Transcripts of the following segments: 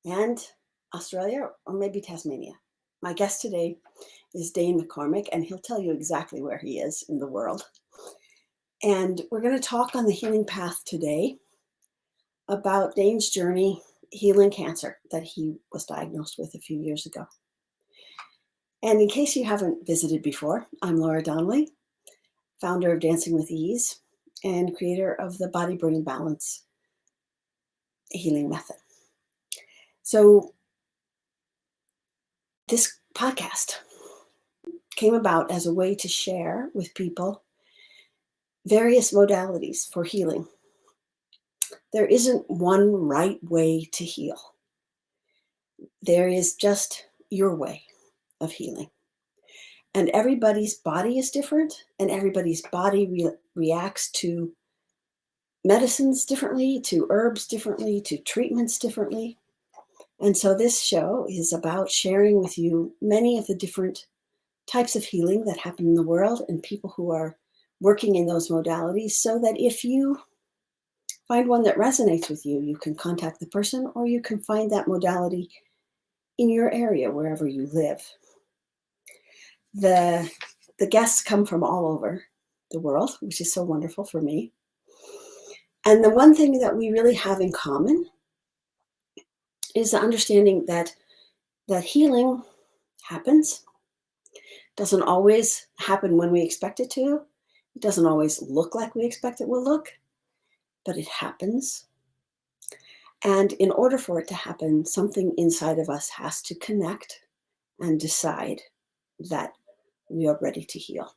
and Australia, or maybe Tasmania. My guest today is Dane McCormack, and he'll tell you exactly where he is in the world. And we're going to talk on the healing path today about Dane's journey healing cancer that he was diagnosed with a few years ago. And in case you haven't visited before, I'm Laura Donnelly, founder of Dancing with Ease and creator of the Body Brain Balance healing method. So this podcast came about as a way to share with people various modalities for healing. There isn't one right way to heal. There is just your way of healing. And everybody's body is different, and everybody's body reacts to medicines differently, to herbs differently, to treatments differently. And so this show is about sharing with you many of the different types of healing that happen in the world and people who are working in those modalities, so that if you find one that resonates with you, you can contact the person, or you can find that modality in your area, wherever you live. The guests come from all over the world, which is so wonderful for me. And the one thing that we really have in common is the understanding that healing happens. Doesn't always happen when we expect it to. It doesn't always look like we expect it will look, but it happens. And in order for it to happen, something inside of us has to connect and decide that we are ready to heal.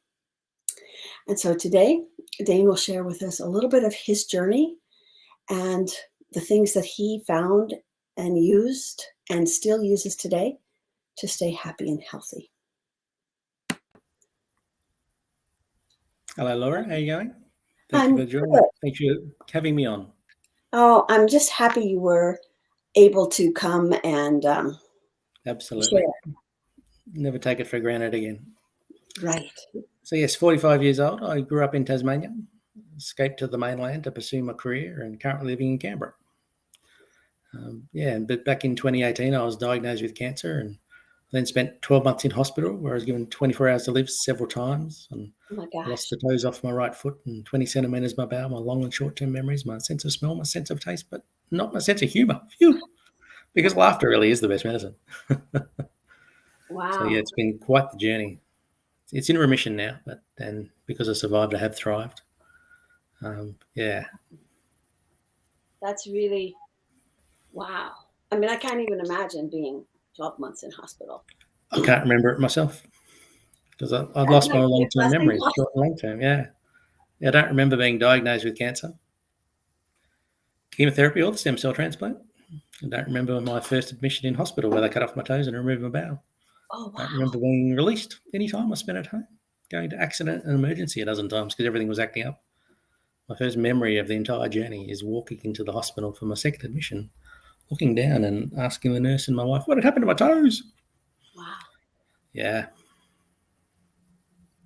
And so today, Dane will share with us a little bit of his journey and the things that he found and used and still uses today to stay happy and healthy. Hello, Laura. How are you going? Thank you for joining. Thank you for having me on. Oh, I'm just happy you were able to come and absolutely share. Never take it for granted again. Right. So yes, 45 years old. I grew up in Tasmania, escaped to the mainland to pursue my career, and currently living in Canberra. But back in 2018, I was diagnosed with cancer, and then spent 12 months in hospital, where I was given 24 hours to live several times, and lost the toes off my right foot and 20 centimetres my bowel, my long and short-term memories, my sense of smell, my sense of taste, but not my sense of humour. Phew. Because laughter really is the best medicine. Wow. So yeah, it's been quite the journey. It's in remission now, but then because I survived, I have thrived. Yeah. That's really, wow. I mean, I can't even imagine being 12 months in hospital. I can't remember it myself because I've lost my long-term memories, short and long-term. Yeah. I don't remember being diagnosed with cancer, chemotherapy, or the stem cell transplant. I don't remember my first admission in hospital where they cut off my toes and removed my bowel. Oh, wow. I don't remember being released any time I spent at home, going to accident and emergency a dozen times because everything was acting up. My first memory of the entire journey is walking into the hospital for my second admission, looking down and asking the nurse and my wife, what had happened to my toes? Wow. Yeah.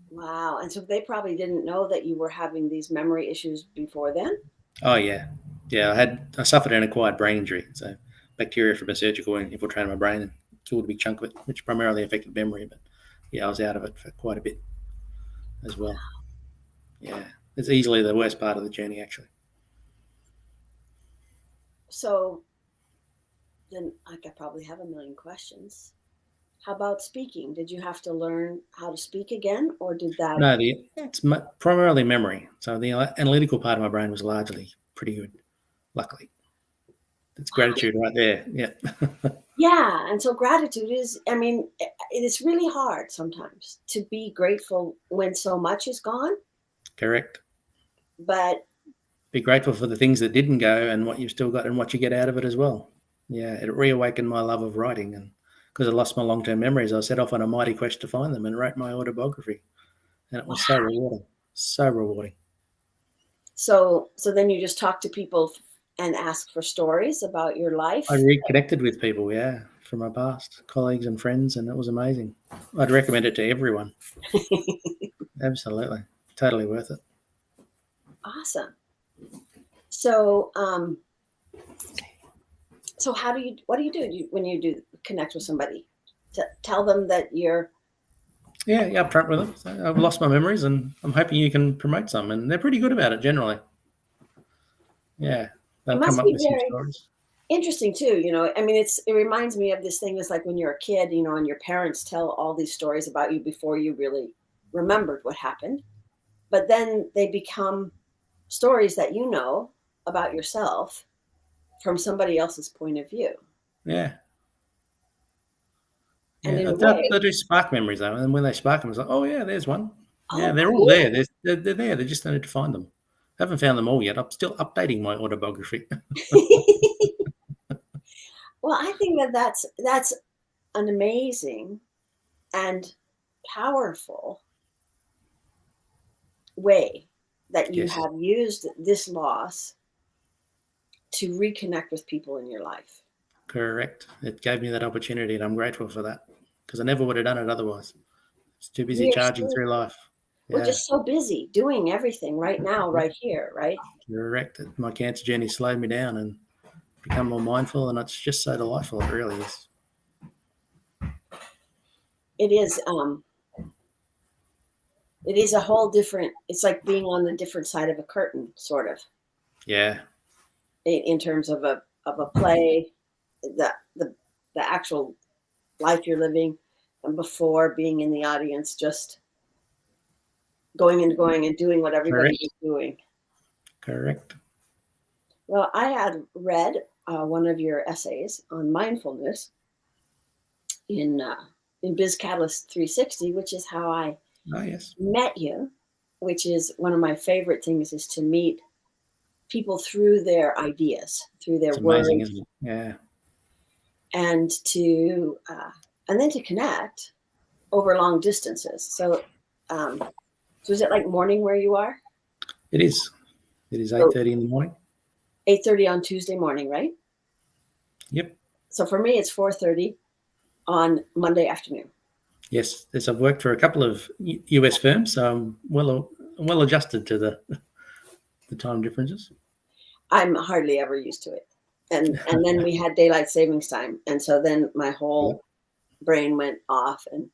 Wow. And so they probably didn't know that you were having these memory issues before then? Oh, yeah. Yeah, I suffered an acquired brain injury. So bacteria from a surgical infiltrated my brain and killed a big chunk of it, which primarily affected memory. But yeah, I was out of it for quite a bit as well. Yeah. It's easily the worst part of the journey, actually. So then I could probably have a million questions. How about speaking? Did you have to learn how to speak again, or did that? No, it's primarily memory. So the analytical part of my brain was largely pretty good, luckily. It's gratitude right there. Yeah. Yeah. And so gratitude is, I mean, it's really hard sometimes to be grateful when so much is gone. Correct. But be grateful for the things that didn't go and what you've still got and what you get out of it as well. Yeah, it reawakened my love of writing, and because I lost my long-term memories, I set off on a mighty quest to find them and wrote my autobiography, and it was so rewarding. So rewarding. So then you just talk to people and ask for stories about your life? I reconnected with people, yeah, from my past, colleagues and friends, and it was amazing. I'd recommend it to everyone. Absolutely. Totally worth it. Awesome. So So what do you do when you do connect with somebody? To tell them that you're... Yeah, upfront with them. So I've lost my memories, and I'm hoping you can promote some. And they're pretty good about it generally. Yeah, It they'll come must up be with some very stories. interesting too, I mean, it reminds me of this thing. It's like when you're a kid, and your parents tell all these stories about you before you really remembered what happened. But then they become stories that about yourself from somebody else's point of view. Yeah, And in yeah. a way, They do spark memories though, and when they spark them, it's like, oh yeah, there's one. Yeah, oh, they're all cool. there. They're there. They just need to find them. I haven't found them all yet. I'm still updating my autobiography. Well, I think that's an amazing and powerful way that you Yes, have used this loss to reconnect with people in your life. correct. It gave me that opportunity, and I'm grateful for that because I never would have done it otherwise. It's too busy We're charging so through life. we're Yeah, just so busy doing everything right now, yep, right here, right? correct. My cancer journey slowed me down and become more mindful, and it's just so delightful. It really is. It is it is a whole different... it's like being on the different side of a curtain, sort of, Yeah, in terms of a play, the the the actual life you're living, and before being in the audience, just going and doing what everybody correct, is doing. correct. Well, I had read one of your essays on mindfulness in Biz Catalyst 360, which is how I Oh yes, met you. Which is one of my favorite things, is to meet people through their ideas, through their it's amazing, isn't words, it? Yeah, and and then to connect over long distances. Um, so is it like morning where you are? it is. It is So 8:30 in the morning. 8:30 on Tuesday morning, right? Yep. So for me, it's 4:30 on Monday afternoon. Yes, yes. I've worked for a couple of US firms, so I'm well adjusted to the time differences. I'm hardly ever used to it. And then we had daylight savings time, and so then my Yep. whole brain went off, and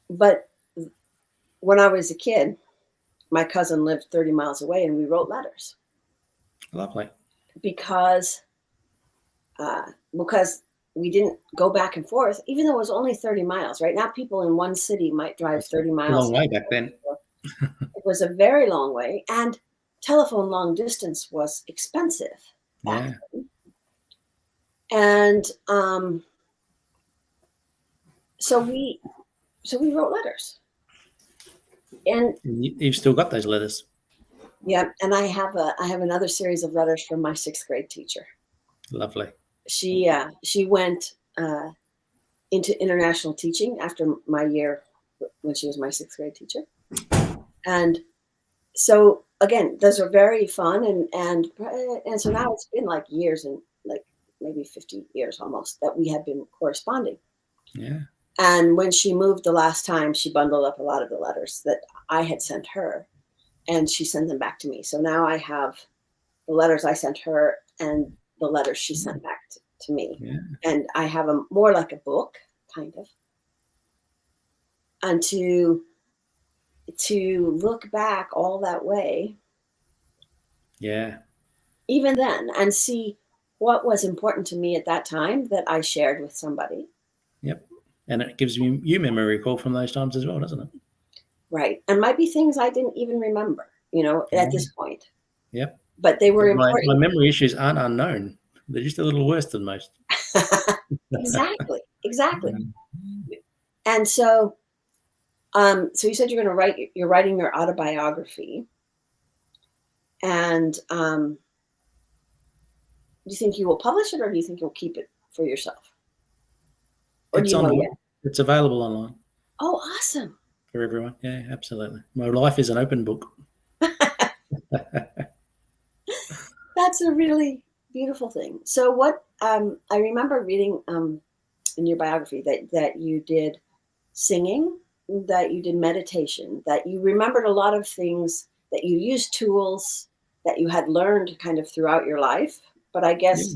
but when I was a kid, my cousin lived 30 miles away, and we wrote letters Lovely. because because we didn't go back and forth, even though it was only 30 miles. Right now, people in one city might drive It's a 30 miles. long way back then. It was a very long way, and telephone long distance was expensive back Yeah. then. And so we wrote letters, and And you've still got those letters. yeah, and I have another series of letters from my sixth grade teacher. Lovely. She went into international teaching after my year, when she was my sixth grade teacher, and so again, those are very fun, and so now it's been like years, and like maybe 50 years almost, that we have been corresponding. Yeah. And when she moved the last time, she bundled up a lot of the letters that I had sent her, and she sent them back to me. So now I have the letters I sent her and the letters she sent back to me. Yeah. And I have them more like a book, kind of. And to look back all that way, Yeah. even then, and see what was important to me at that time that I shared with somebody. Yep. And it gives you memory recall from those times as well, doesn't it? Right. And might be things I didn't even remember, at Yeah. this point. Yep. But they were But my important. memory issues aren't unknown. They're just a little worse than most. Exactly. Exactly. Um, And so you said you're writing your autobiography. And do you think you will publish it, or do you think you'll keep it for yourself? Or do It's you know online. yet? It's available online Oh, awesome. for everyone. Yeah, absolutely. My life is an open book. That's a really beautiful thing. So what I remember reading in your biography that you did singing, that you did meditation, that you remembered a lot of things, that you used tools that you had learned kind of throughout your life. But I guess,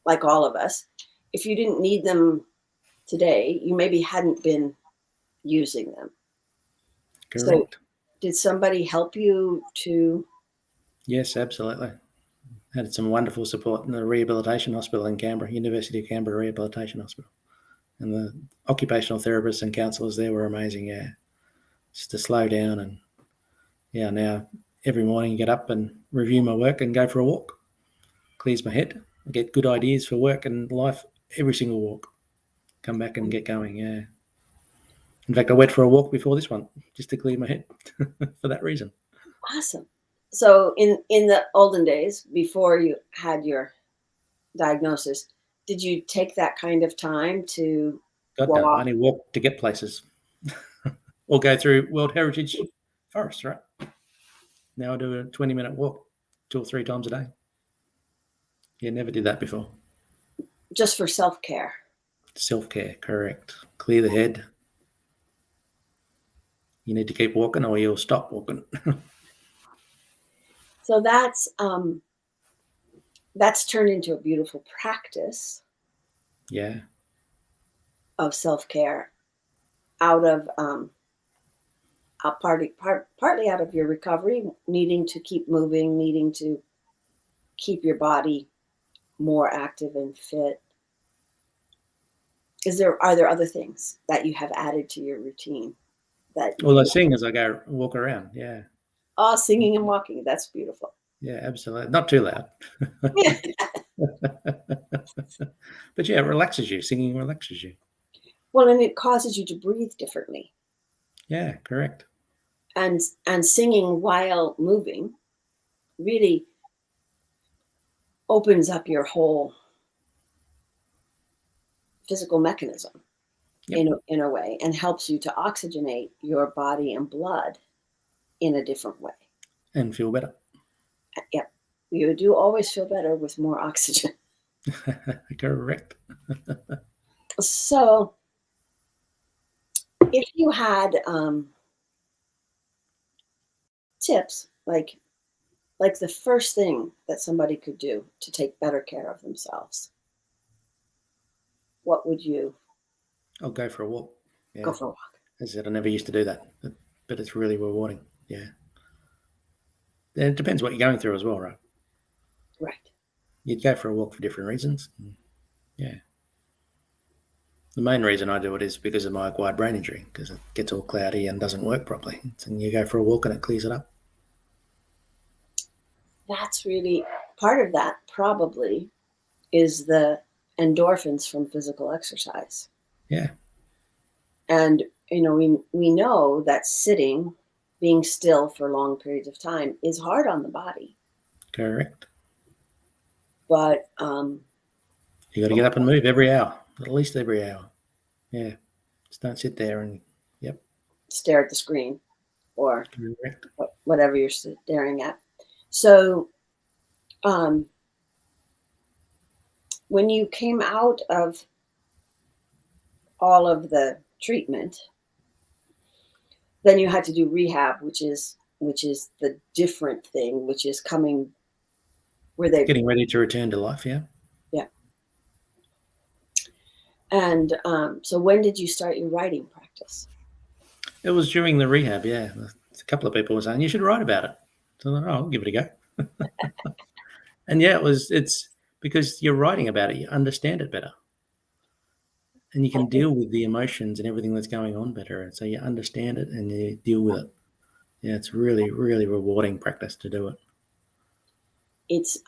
like all of us, if you didn't need them today, you maybe hadn't been using them. So Correct. did somebody help you to? Yes, absolutely. Had some wonderful support in the rehabilitation hospital in Canberra, University of Canberra Rehabilitation Hospital. And the occupational therapists and counsellors there were amazing, just to slow down. And now every morning get up and review my work and go for a walk. Clears my head. I get good ideas for work and life every single walk. Come back and get going, In fact, I went for a walk before this one just to clear my head for that reason. Awesome. So in the olden days, before you had your diagnosis, did you take that kind of time to God, no, I only walk to get places or go through World Heritage Forest, right? Now I do a 20-minute walk 2 or 3 times a day. Yeah, never did that before. Just for self-care? Self-care, correct. Clear the head. You need to keep walking or you'll stop walking. So that's turned into a beautiful practice. Yeah. Of self-care out of partly out of your recovery, needing to keep moving, needing to keep your body more active and fit. Are there other things that you have added to your routine? Well, I sing as I go walk around, yeah. Oh, singing and walking, that's beautiful. Yeah, absolutely. Not too loud. But yeah, it relaxes you. Singing relaxes you. Well, and it causes you to breathe differently. Yeah, correct. And singing while moving really opens up your whole physical mechanism in a way, and helps you to oxygenate your body and blood in a different way. And feel better. Yeah, you do always feel better with more oxygen. Correct. So if you had tips, like the first thing that somebody could do to take better care of themselves, what would you? I'll go for a walk. Yeah. Go for a walk. As I said, I never used to do that, but it's really rewarding. Yeah. And it depends what you're going through as well, right? Right. You'd go for a walk for different reasons. Yeah. The main reason I do it is because of my acquired brain injury, because it gets all cloudy and doesn't work properly. And you go for a walk and it clears it up. That's really part of that, probably, is the endorphins from physical exercise. Yeah. And, we know that sitting, being still for long periods of time is hard on the body. Correct. But you got to get up and move every hour, at least every hour. Yeah. Just don't sit there and, stare at the screen or correct. Whatever you're staring at. So when you came out of all of the treatment, then you had to do rehab, which is the different thing, which is coming where they getting ready to return to life. Yeah. Yeah. And so when did you start your writing practice? It was during the rehab. Yeah. A couple of people were saying you should write about it. So I thought, I'll give it a go. And yeah, it's because you're writing about it, you understand it better. And you can deal with the emotions and everything that's going on better. And so you understand it and you deal with it. Yeah, it's really, really rewarding practice to do it.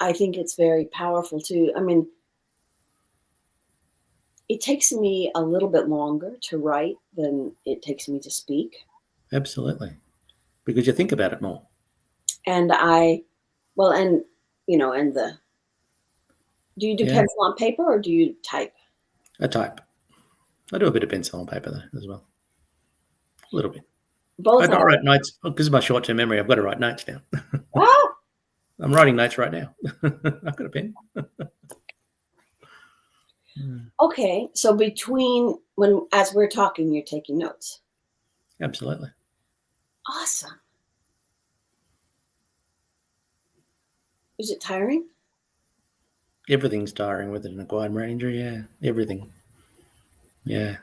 I think it's very powerful too. I mean, it takes me a little bit longer to write than it takes me to speak. Absolutely. Because you think about it more. And do you do pencil on paper or do you type? I type. I do a bit of pencil on paper though as well. A little bit. Both. I don't write notes because of my short-term memory. I've got to write notes down. Oh! I'm writing notes right now. I've got a pen. Okay, so as we're talking, you're taking notes. Absolutely. Awesome. Is it tiring? Everything's tiring with an acquired brain injury. Yeah, everything. Yeah,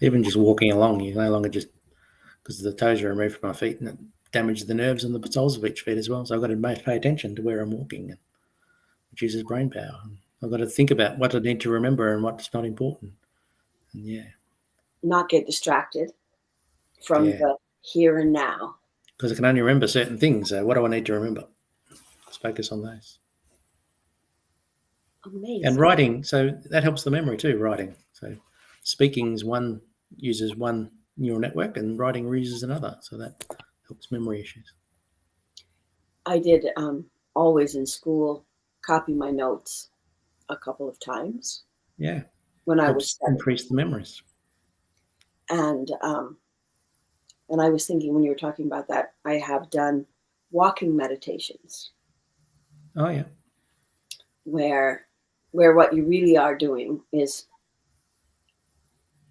even just walking along, you no longer just because the toes are removed from my feet and it damages the nerves and the soles of each feet as well. So I've got to pay attention to where I'm walking, which uses brain power. I've got to think about what I need to remember and what's not important. And yeah, Not get distracted from the here and now. Because I can only remember certain things. So what do I need to remember? Let's focus on those. Amazing. And writing, so that helps the memory too, writing. So speaking uses one neural network and writing uses another. So that helps memory issues. I did always in school copy my notes a couple of times. Yeah. When I helps was studying. Increase the memories. And I was thinking when you were talking about that, I have done walking meditations. Oh yeah. Where what you really are doing is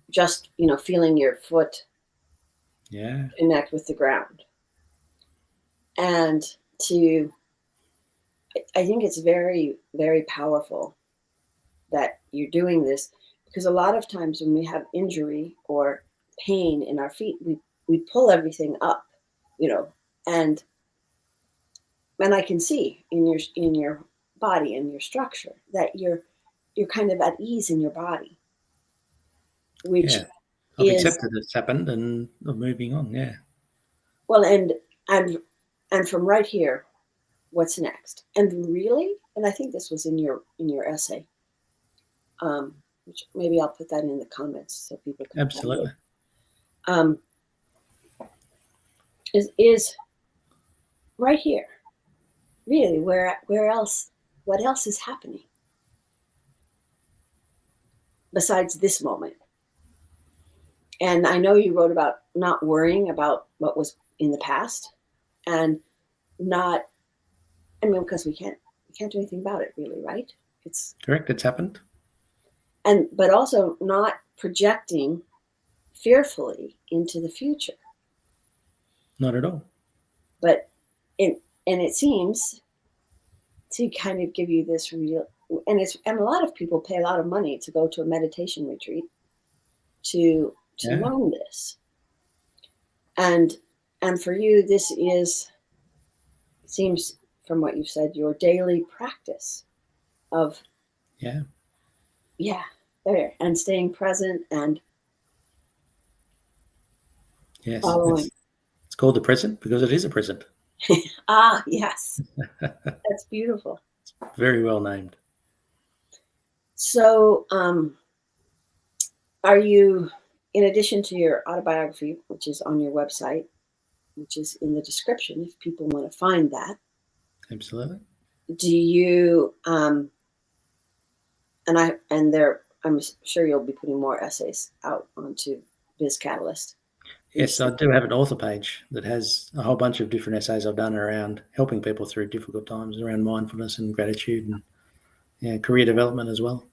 just, feeling your foot connect with the ground. And I think it's very, very powerful that you're doing this, because a lot of times when we have injury or pain in our feet, we pull everything up, and I can see in your body and your structure that you're kind of at ease in your body, which I've accepted it's happened and I'm moving on. Yeah. Well, and from right here, what's next? And really, and I think this was in your essay, which maybe I'll put that in the comments so people can absolutely is right here. Really, where else? What else is happening besides this moment? And I know you wrote about not worrying about what was in the past, and not. I mean, because we can't do anything about it, really, right? It's correct. It's happened. But also not projecting fearfully into the future. Not at all. But it seems to kind of give you this real, and a lot of people pay a lot of money to go to a meditation retreat to learn this. And for you, this seems from what you've said, your daily practice of there, and staying present and following. It's called the present because it is a present. Yes. That's beautiful. It's very well named. So, are you, in addition to your autobiography, which is on your website, which is in the description if people want to find that? Absolutely. Do you, I'm sure you'll be putting more essays out onto Biz Catalyst. Yes, I do have an author page that has a whole bunch of different essays I've done around helping people through difficult times, around mindfulness and gratitude and career development as well.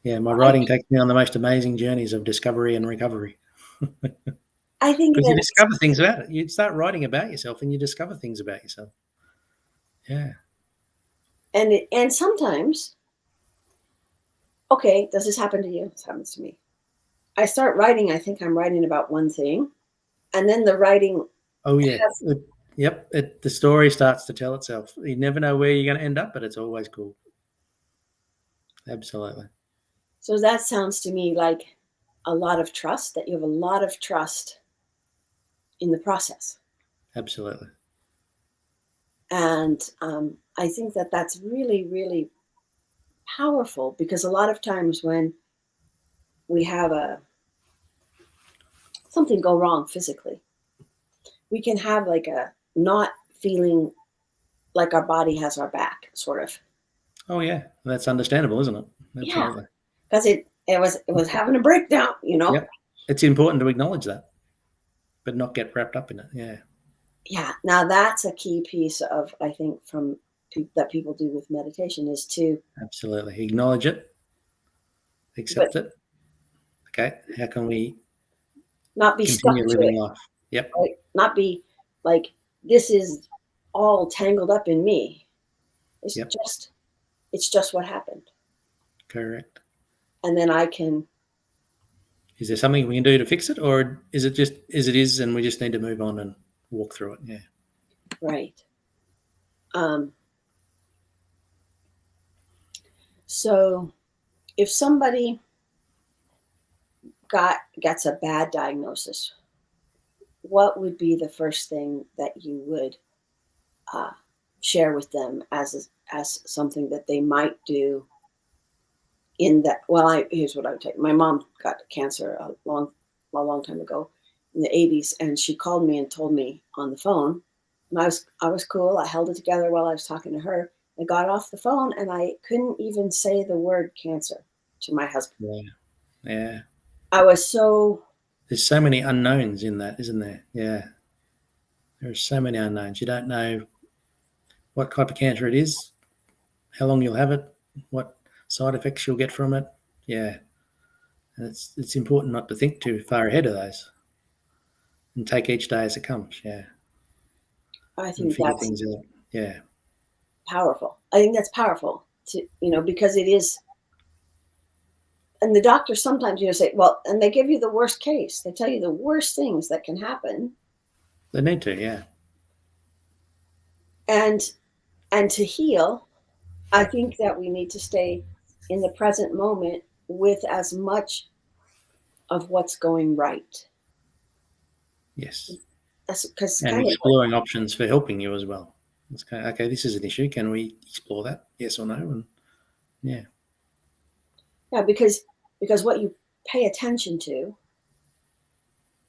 Yeah, my writing takes me on the most amazing journeys of discovery and recovery. I think because you discover things about it. You start writing about yourself and you discover things about yourself. Yeah. And sometimes, okay, does this happen to you? This happens to me. I start writing, I think I'm writing about one thing, and then the writing. Oh, yeah. The story starts to tell itself. You never know where you're going to end up, but it's always cool. Absolutely. So that sounds to me like a lot of trust, that you have a lot of trust in the process. Absolutely. And I think that that's really, really powerful, because a lot of times when we have something go wrong physically, we can have like a not feeling like our body has our back, sort of. Oh yeah, that's understandable, isn't it? Absolutely. Because it was having a breakdown, Yep. It's important to acknowledge that, but not get wrapped up in it. Yeah. Yeah. Now that's a key piece of, I think, that people do with meditation, is to absolutely acknowledge it, accept it. Okay, how can we not be continue stuck living to it? life? Yep. Right? Not be like, this is all tangled up in me. It's Yep. just what happened. Correct. And then I can. Is there something we can do to fix it, or is it just as it is and we just need to move on and walk through it? Yeah. Right. So if somebody gets a bad diagnosis, what would be the first thing that you would share with them as something that they might do in that? Well, here's what I would take. My mom got cancer a long time ago in the 80s, and she called me and told me on the phone, and I was cool. I held it together while I was talking to her. I got off the phone and I couldn't even say the word cancer to my husband. Yeah. I was so. There's so many unknowns in that, isn't there? Yeah. There are so many unknowns. You don't know what type of cancer it is, how long you'll have it, what side effects you'll get from it. Yeah. And it's important not to think too far ahead of those and take each day as it comes. Yeah. I And think figure that's things out. Yeah. powerful. I think that's powerful to, because it is. And the doctors sometimes, say, well, and they give you the worst case. They tell you the worst things that can happen. They need to, yeah. And to heal, I think that we need to stay in the present moment with as much of what's going right. Yes. That's because And exploring options for helping you as well. It's kind of, okay, this is an issue. Can we explore that? Yes or no? And yeah. Yeah, because what you pay attention to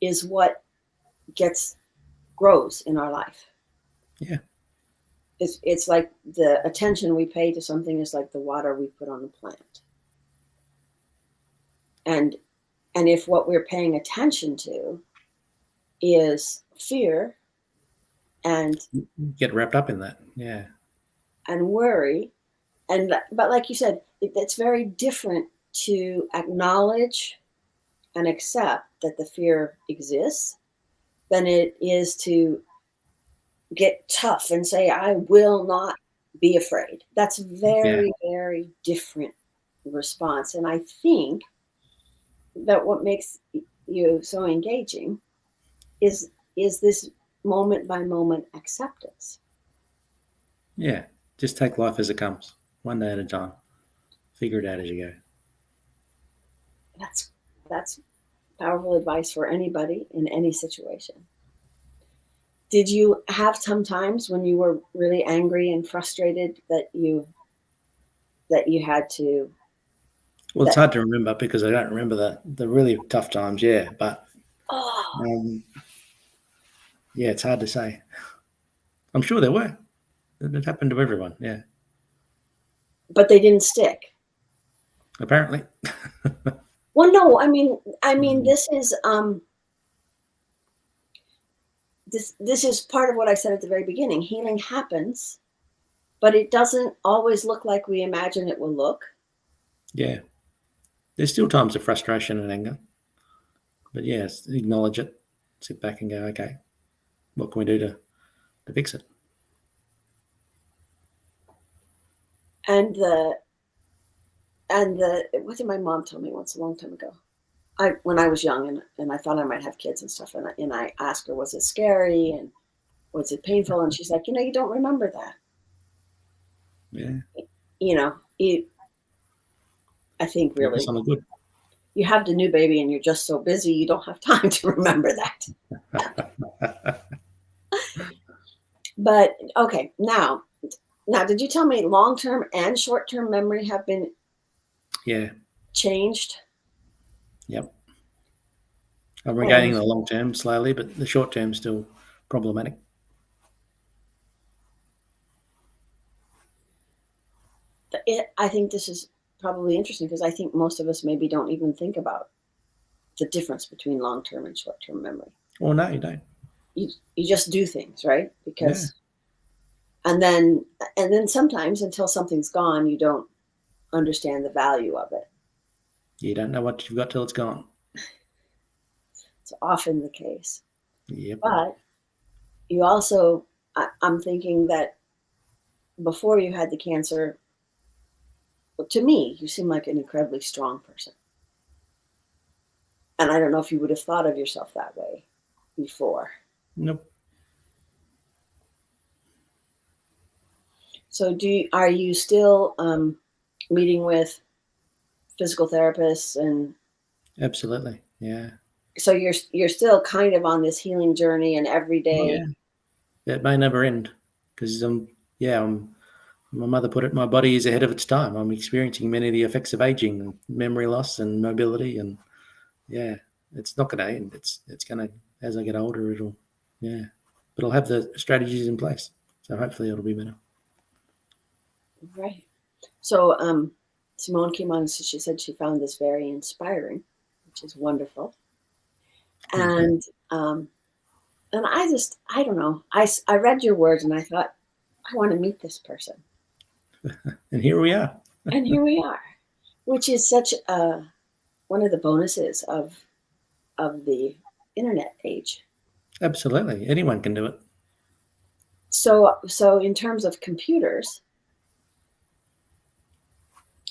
is what grows in our life. Yeah. It's like the attention we pay to something is like the water we put on the plant. And if what we're paying attention to is fear and get wrapped up in that. Yeah. And worry, but like you said, it's very different to acknowledge and accept that the fear exists than it is to get tough and say, I will not be afraid. That's very, very different response. And I think that what makes you so engaging is this moment by moment acceptance. Yeah. Just take life as it comes, one day at a time. Figure it out as you go. That's powerful advice for anybody in any situation. Did you have some times when you were really angry and frustrated that you had to? Well, it's hard to remember because I don't remember the really tough times. Yeah, but yeah, it's hard to say. I'm sure there were. It happened to everyone. Yeah, but they didn't stick. Apparently. Well, no, I mean, this is this is part of what I said at the very beginning. Healing happens, but it doesn't always look like we imagine it will look. Yeah. There's still times of frustration and anger. But yes, acknowledge it. Sit back and go, okay, what can we do to fix it? And what did my mom tell me once a long time ago? When I was young and I thought I might have kids and stuff, and I asked her, was it scary and was it painful? And she's like, you don't remember that. Yeah. I think really something good. You have the new baby and you're just so busy you don't have time to remember that. But okay, now did you tell me long-term and short-term memory have been changed? Yep. I'm regaining the long-term slowly, but the short-term still problematic. I think this is probably interesting because I think most of us maybe don't even think about the difference between long-term and short-term memory. Well, no, you don't. You just do things, right? Because and then sometimes until something's gone, you don't understand the value of it. You don't know what you've got till it's gone. It's often the case. Yep. But you also, I'm thinking that before you had the cancer, to me, you seem like an incredibly strong person. And I don't know if you would have thought of yourself that way before. Nope. So are you still meeting with physical therapists? And Absolutely. Yeah. so you're still kind of on this healing journey, and every Oh, day. yeah. It may never end because my mother put it, my body is ahead of its time. I'm experiencing many of the effects of aging and memory loss and mobility, and yeah, it's not going to end. It's going to, as I get older, but I'll have the strategies in place. So hopefully it'll be better. Right. So Simone came on, so she said she found this very inspiring, which is wonderful. And I don't know. I read your words and I thought, I want to meet this person. And here we are. And here we are, which is such one of the bonuses of the internet age. Absolutely. Anyone can do it. So in terms of computers,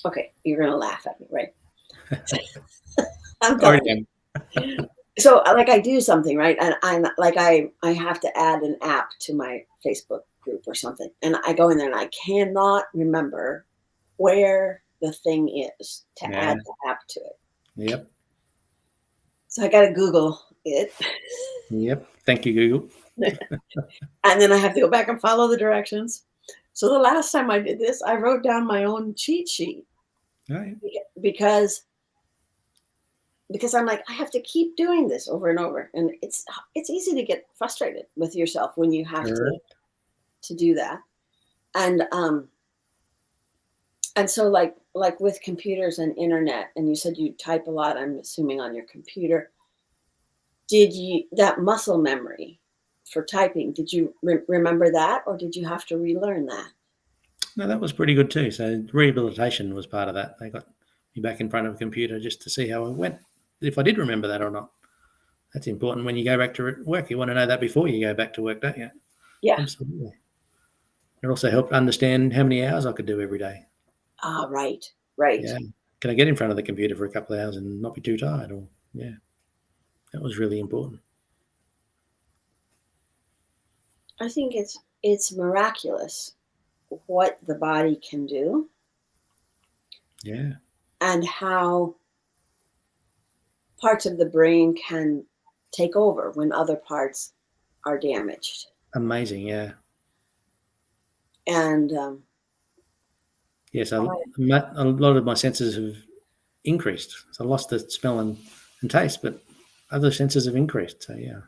okay, you're going to laugh at me, right? I'm done. So like I do something, right? And I'm like, I have to add an app to my Facebook group or something. And I go in there and I cannot remember where the thing is to add the app to it. Yep. So I got to Google it. Yep. Thank you, Google. And then I have to go back and follow the directions. So the last time I did this, I wrote down my own cheat sheet. Right. Because I'm like, I have to keep doing this over and over. And it's easy to get frustrated with yourself when you have to do that. And so like with computers and internet, and you said you type a lot, I'm assuming on your computer, that muscle memory for typing, did you remember that, or did you have to relearn that? No, that was pretty good too. So rehabilitation was part of that. They got me back in front of a computer just to see how it went, if I did remember that or not. That's important when you go back to work. You want to know that before you go back to work, don't you? Yeah. Absolutely. It also helped understand how many hours I could do every day. Ah, right. Yeah. Can I get in front of the computer for a couple of hours and not be too tired? Or that was really important. I think it's miraculous what the body can do. Yeah. And how parts of the brain can take over when other parts are damaged. Amazing, yeah. And yes, a lot of my senses have increased. So I lost the smell and taste, but other senses have increased. So yeah,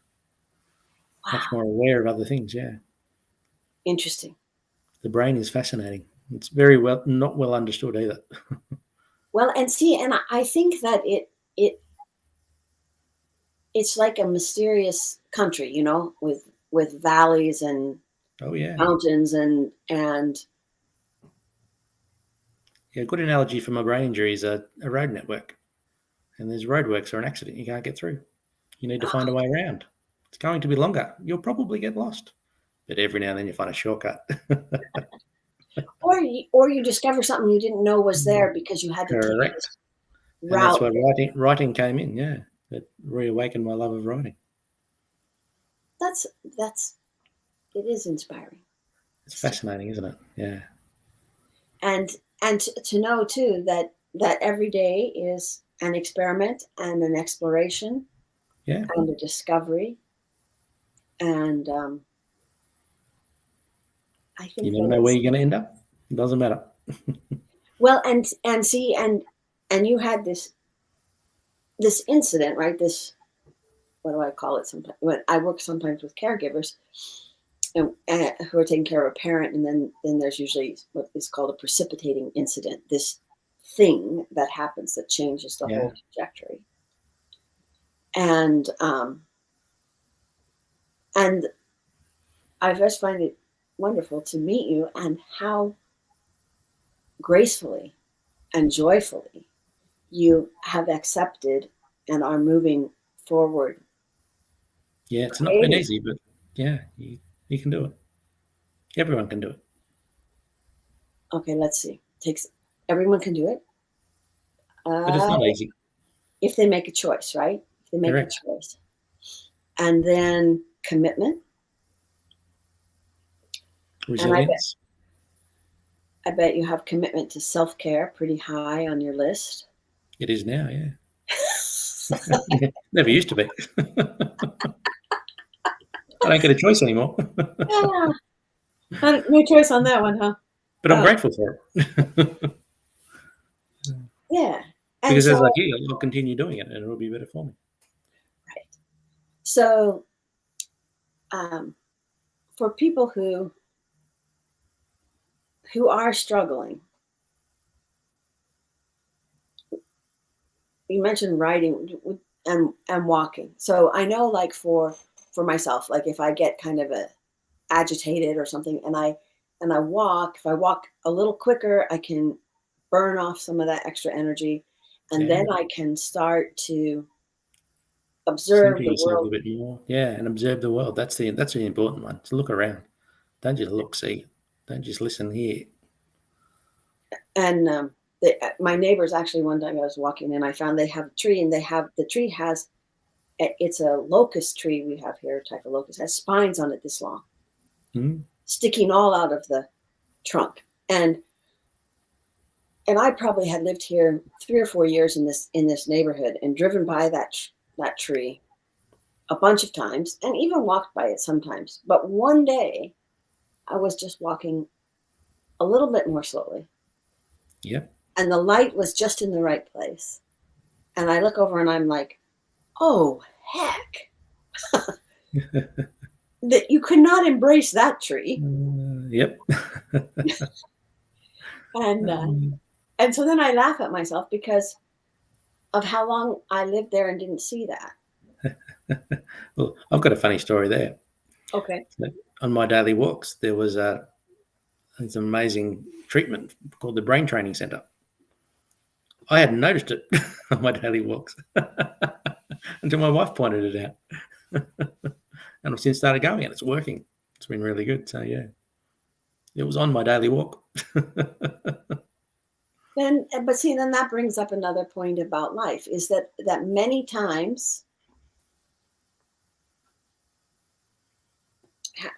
much more aware of other things. Yeah, interesting. The brain is fascinating. It's very not well understood either. Well, and I think that it's like a mysterious country, with valleys and mountains and yeah, a good analogy for my brain injury is a road network. And there's roadworks or an accident, you can't get through. You need to find a way around. It's going to be longer. You'll probably get lost. But every now and then you find a shortcut. or you discover something you didn't know was there because you had to take this route. And that's where writing came in, yeah. It reawakened my love of writing. It is inspiring. It's fascinating, isn't it? Yeah. And to know too that every day is an experiment and an exploration, and a discovery, and I think you never know where you're going to end up. It doesn't matter. Well, and you had this incident, right? This, what do I call it? Sometimes when I work sometimes with caregivers who are taking care of a parent, and then there's usually what is called a precipitating incident. This thing that happens that changes the whole trajectory. And I just find it wonderful to meet you, and how gracefully and joyfully you have accepted and are moving forward. Yeah, it's not been easy, but yeah, you can do it. Everyone can do it. Okay, let's see. Everyone can do it. But it's not easy. If they make a choice, right? If they make Correct. a choice. And then commitment. Resilience. And I bet you have commitment to self-care pretty high on your list. It is now, yeah. Never used to be. I don't get a choice anymore. Yeah. No choice on that one, huh? But I'm grateful for it. Yeah. And because so, as like you, I'll continue doing it and it'll be better for me. right. So for people who are struggling, you mentioned writing and walking. So I know, like for myself, like if I get kind of agitated or something, and I walk, if I walk a little quicker, I can burn off some of that extra energy, and then I can start to observe Center the yourself a world. little bit more. Yeah, and observe the world. That's the important one. To look around. Don't just look, see. Don't just listen, hear. And my neighbors, actually, one time I was walking and I found they have a tree, and the tree has, it's a locust tree we have here, type of locust, has spines on it this long, sticking all out of the trunk. And I probably had lived here 3 or 4 years in this neighborhood, and driven by that tree a bunch of times, and even walked by it sometimes. But one day I was just walking a little bit more slowly. Yep. And the light was just in the right place. And I look over and I'm like, oh, heck. That you could not embrace that tree. Yep. And so then I laugh at myself because of how long I lived there and didn't see that. Well, I've got a funny story there. Okay. On my daily walks, there was an amazing treatment called the Brain Training Centre. I hadn't noticed it on my daily walks until my wife pointed it out. And I've since started going, and it's working. It's been really good. So, yeah, it was on my daily walk. Then that brings up another point about life, is that many times,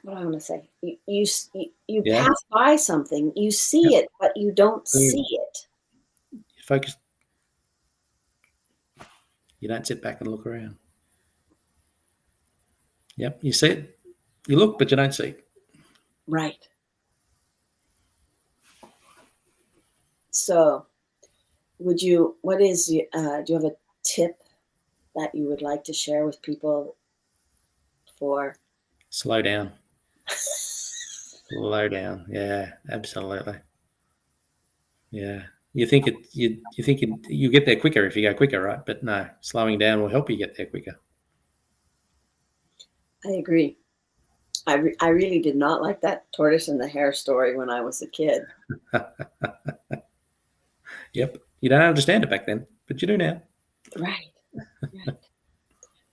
what I want to say, you pass by something, you see it, but you don't see it. You focus. You don't sit back and look around. Yep, you see it. You look, but you don't see it. Right. So, do you have a tip that you would like to share with people for? Slow down. Slow down. Yeah, absolutely. Yeah. You think you get there quicker if you go quicker, right? But no, slowing down will help you get there quicker. I agree. I really did not like that tortoise and the hare story when I was a kid. Yep. You don't understand it back then, but you do now. Right.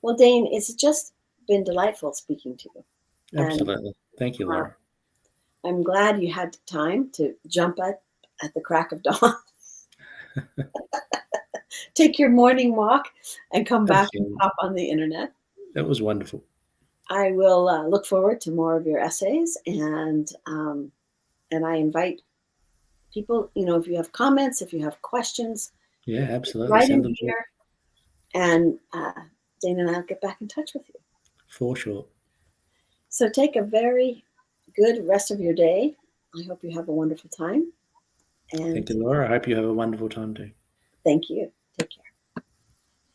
Well, Dane, it's just been delightful speaking to you. Absolutely. Thank you, Laura. I'm glad you had time to jump at the crack of dawn. Take your morning walk and come back and hop on the internet. That was wonderful. I will look forward to more of your essays, and I invite people, if you have comments, if you have questions, yeah, absolutely, write in here, and Dane and I'll get back in touch with you. For sure. So take a very good rest of your day. I hope you have a wonderful time. And thank you, Laura. I hope you have a wonderful time too. Thank you. Take care.